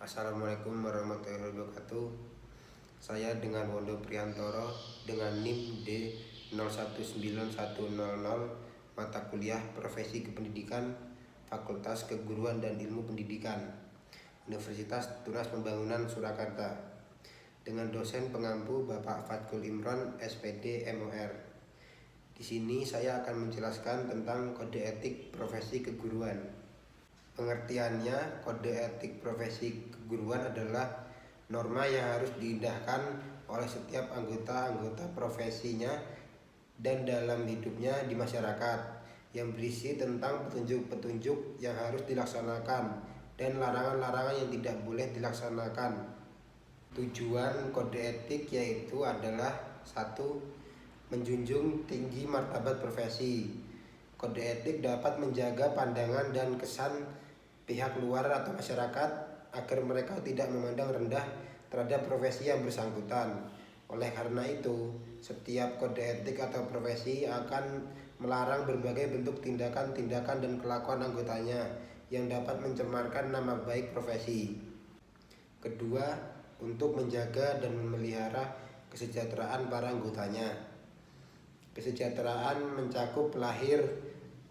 Assalamualaikum warahmatullahi wabarakatuh. Saya dengan Wondo Priantoro dengan NIM D019100 mata kuliah Profesi Kependidikan Fakultas Keguruan dan Ilmu Pendidikan Universitas Tunas Pembangunan Surakarta dengan dosen pengampu Bapak Fatkul Imron SPD MOR. Di sini saya akan menjelaskan tentang kode etik profesi keguruan. Pengertiannya, kode etik profesi keguruan adalah norma yang harus diindahkan oleh setiap anggota profesinya dan dalam hidupnya di masyarakat, yang berisi tentang petunjuk-petunjuk yang harus dilaksanakan dan larangan-larangan yang tidak boleh dilaksanakan. Tujuan kode etik yaitu adalah 1. Menjunjung tinggi martabat profesi. Kode etik dapat menjaga pandangan dan kesan pihak luar atau masyarakat agar mereka tidak memandang rendah terhadap profesi yang bersangkutan. Oleh karena itu, setiap kode etik atau profesi akan melarang berbagai bentuk tindakan-tindakan dan kelakuan anggotanya yang dapat mencemarkan nama baik profesi. Kedua, untuk menjaga dan memelihara kesejahteraan para anggotanya. Kesejahteraan mencakup lahir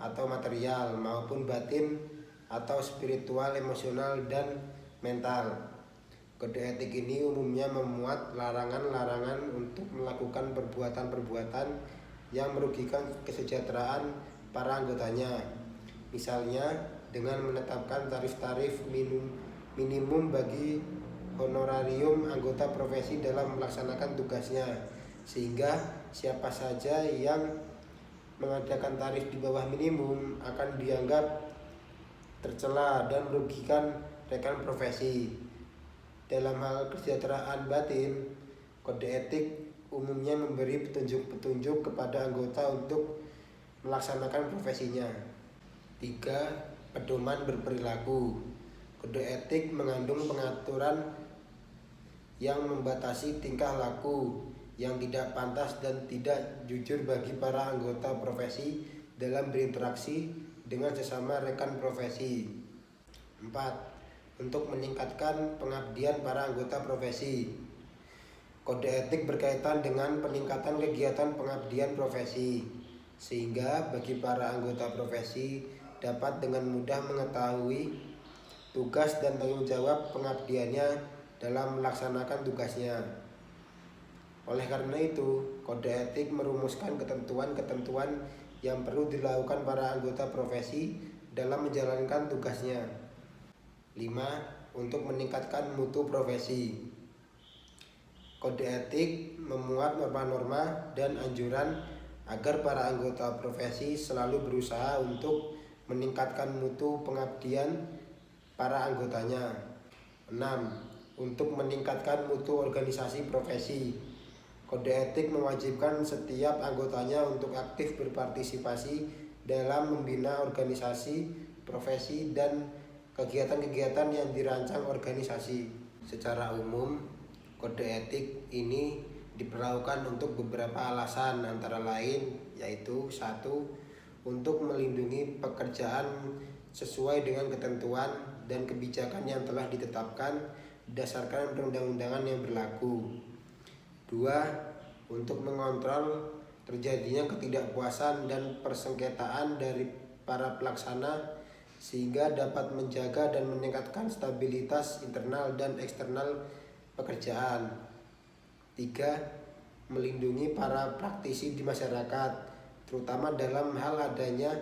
atau material maupun batin atau spiritual, emosional, dan mental. Kode etik ini umumnya memuat larangan-larangan untuk melakukan perbuatan-perbuatan yang merugikan kesejahteraan para anggotanya. Misalnya dengan menetapkan tarif-tarif minimum bagi honorarium anggota profesi dalam melaksanakan tugasnya, sehingga siapa saja yang mengadakan tarif di bawah minimum akan dianggap tercela dan merugikan rekan profesi. Dalam hal kesejahteraan batin, kode etik umumnya memberi petunjuk-petunjuk kepada anggota untuk melaksanakan profesinya. 3. Pedoman berperilaku. Kode etik mengandung pengaturan yang membatasi tingkah laku yang tidak pantas dan tidak jujur bagi para anggota profesi dalam berinteraksi dengan sesama rekan profesi. 4. Untuk meningkatkan pengabdian para anggota profesi. Kode etik berkaitan dengan peningkatan kegiatan pengabdian profesi, sehingga bagi para anggota profesi dapat dengan mudah mengetahui tugas dan tanggung jawab pengabdiannya dalam melaksanakan tugasnya. Oleh karena itu, kode etik merumuskan ketentuan-ketentuan yang perlu dilakukan para anggota profesi dalam menjalankan tugasnya. 5. Untuk meningkatkan mutu profesi. Kode etik memuat norma-norma dan anjuran agar para anggota profesi selalu berusaha untuk meningkatkan mutu pengabdian para anggotanya. 6. Untuk meningkatkan mutu organisasi profesi. Kode etik mewajibkan setiap anggotanya untuk aktif berpartisipasi dalam membina organisasi, profesi, dan kegiatan-kegiatan yang dirancang organisasi. Secara umum, kode etik ini diperlakukan untuk beberapa alasan, antara lain yaitu 1. Untuk melindungi pekerjaan sesuai dengan ketentuan dan kebijakan yang telah ditetapkan berdasarkan perundang-undangan yang berlaku. 2. Untuk mengontrol terjadinya ketidakpuasan dan persengketaan dari para pelaksana sehingga dapat menjaga dan meningkatkan stabilitas internal dan eksternal pekerjaan. 3. Melindungi para praktisi di masyarakat, terutama dalam hal adanya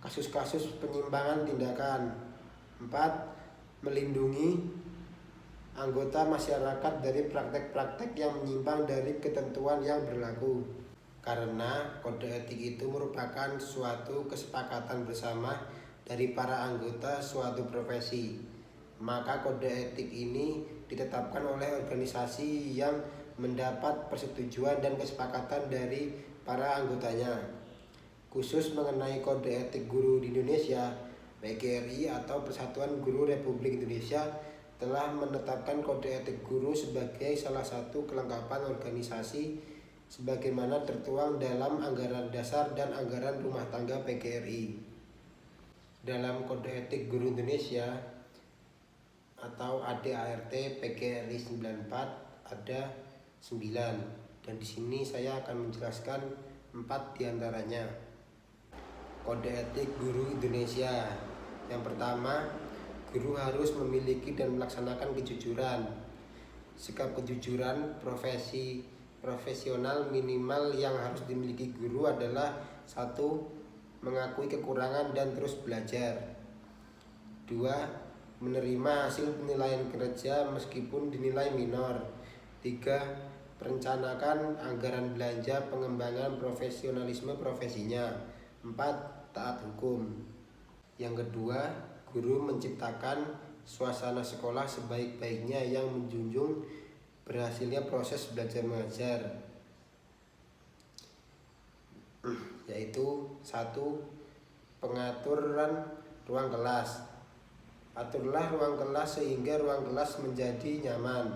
kasus-kasus penyimpangan tindakan. 4. Melindungi anggota masyarakat dari praktek-praktek yang menyimpang dari ketentuan yang berlaku. Karena kode etik itu merupakan suatu kesepakatan bersama dari para anggota suatu profesi, maka kode etik ini ditetapkan oleh organisasi yang mendapat persetujuan dan kesepakatan dari para anggotanya. Khusus mengenai kode etik guru di Indonesia, PGRI atau Persatuan Guru Republik Indonesia telah menetapkan kode etik guru sebagai salah satu kelengkapan organisasi sebagaimana tertuang dalam anggaran dasar dan anggaran rumah tangga PGRI. Dalam kode etik guru Indonesia atau ADART PGRI 94 ada 9, dan di sini saya akan menjelaskan 4 diantaranya. Kode etik guru Indonesia. Yang pertama, guru harus memiliki dan melaksanakan kejujuran. Sikap kejujuran profesional minimal yang harus dimiliki guru adalah: 1. Mengakui kekurangan dan terus belajar. 2. Menerima hasil penilaian kerja meskipun dinilai minor. 3. Merencanakan anggaran belanja pengembangan profesionalisme profesinya. 4. Taat hukum. Yang kedua, guru menciptakan suasana sekolah sebaik-baiknya yang menjunjung berhasilnya proses belajar mengajar, yaitu 1. Pengaturan ruang kelas. Aturlah ruang kelas sehingga ruang kelas menjadi nyaman.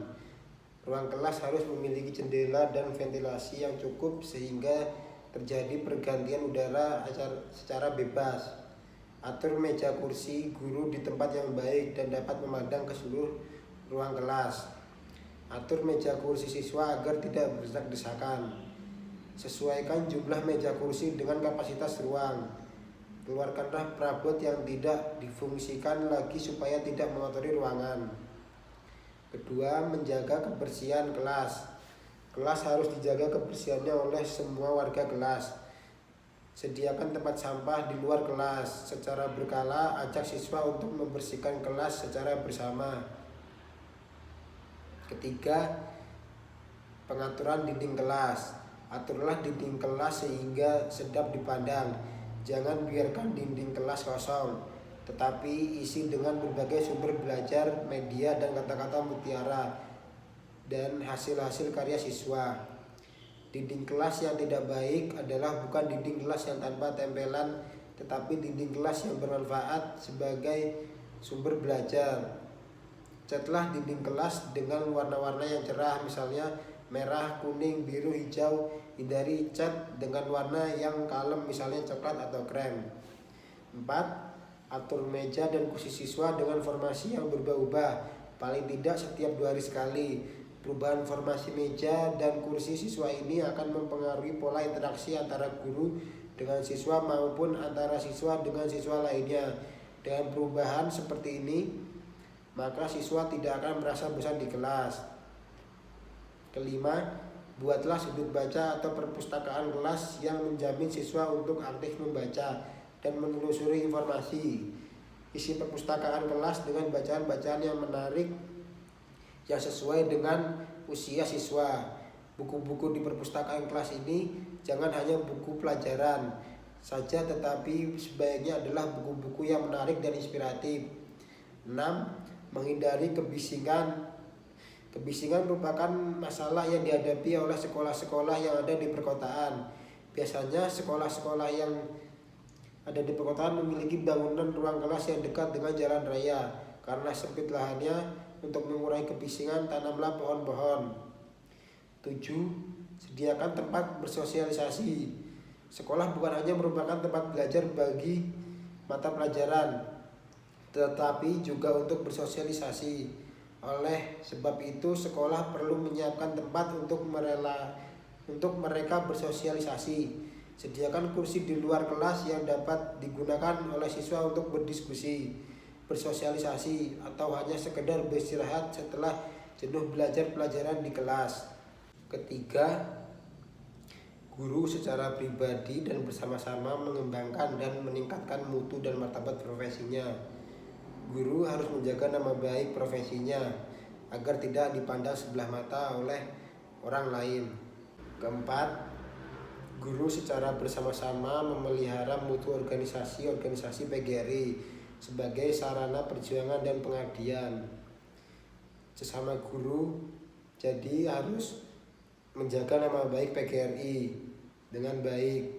Ruang kelas harus memiliki jendela dan ventilasi yang cukup sehingga terjadi pergantian udara secara bebas. Atur meja kursi guru di tempat yang baik dan dapat memandang ke seluruh ruang kelas. Atur meja kursi siswa agar tidak berdesak-desakan. Sesuaikan jumlah meja kursi dengan kapasitas ruang. Keluarkanlah perabot yang tidak difungsikan lagi supaya tidak mengotori ruangan. Kedua, menjaga kebersihan kelas. Kelas harus dijaga kebersihannya oleh semua warga kelas. Sediakan tempat sampah di luar kelas. Secara berkala, ajak siswa untuk membersihkan kelas secara bersama. Ketiga, pengaturan dinding kelas. Aturlah dinding kelas sehingga sedap dipandang. Jangan biarkan dinding kelas kosong, tetapi isi dengan berbagai sumber belajar, media, dan kata-kata mutiara dan hasil-hasil karya siswa. Dinding kelas yang tidak baik adalah bukan dinding kelas yang tanpa tempelan, tetapi dinding kelas yang bermanfaat sebagai sumber belajar. Catlah dinding kelas dengan warna-warna yang cerah, misalnya merah, kuning, biru, hijau. Hindari cat dengan warna yang kalem, misalnya coklat atau krem. 4. Atur meja dan kursi siswa dengan formasi yang berubah-ubah, paling tidak setiap 2 hari sekali. Perubahan formasi meja dan kursi siswa ini akan mempengaruhi pola interaksi antara guru dengan siswa maupun antara siswa dengan siswa lainnya. Dengan perubahan seperti ini, maka siswa tidak akan merasa bosan di kelas. Kelima, buatlah sudut baca atau perpustakaan kelas yang menjamin siswa untuk aktif membaca dan menelusuri informasi. Isi perpustakaan kelas dengan bacaan-bacaan yang menarik yang sesuai dengan usia siswa. Buku-buku di perpustakaan kelas ini jangan hanya buku pelajaran saja, tetapi sebaiknya adalah buku-buku yang menarik dan inspiratif. 6. Menghindari kebisingan. Kebisingan merupakan masalah yang dihadapi oleh sekolah-sekolah yang ada di perkotaan. Biasanya sekolah-sekolah yang ada di perkotaan memiliki bangunan ruang kelas yang dekat dengan jalan raya. Karena sempit lahannya, untuk mengurangi kebisingan, tanamlah pohon-pohon. 7. Sediakan tempat bersosialisasi. Sekolah bukan hanya merupakan tempat belajar bagi mata pelajaran, tetapi juga untuk bersosialisasi. Oleh sebab itu, sekolah perlu menyiapkan tempat untuk mereka bersosialisasi. Sediakan kursi di luar kelas yang dapat digunakan oleh siswa untuk berdiskusi, bersosialisasi, atau hanya sekedar beristirahat setelah jenuh belajar pelajaran di kelas. Ketiga, guru secara pribadi dan bersama-sama mengembangkan dan meningkatkan mutu dan martabat profesinya. Guru harus menjaga nama baik profesinya agar tidak dipandang sebelah mata oleh orang lain. Keempat, guru secara bersama-sama memelihara mutu organisasi PGRI sebagai sarana perjuangan dan pengabdian. Sesama guru jadi harus menjaga nama baik PGRI dengan baik.